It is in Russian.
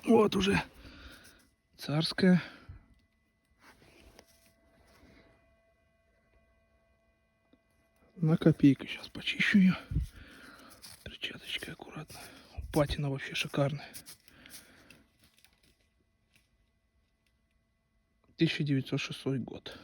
Вот уже царская. На копейку. Сейчас почищу ее. Перчаточкой аккуратно. Патина вообще шикарная. 1906 год.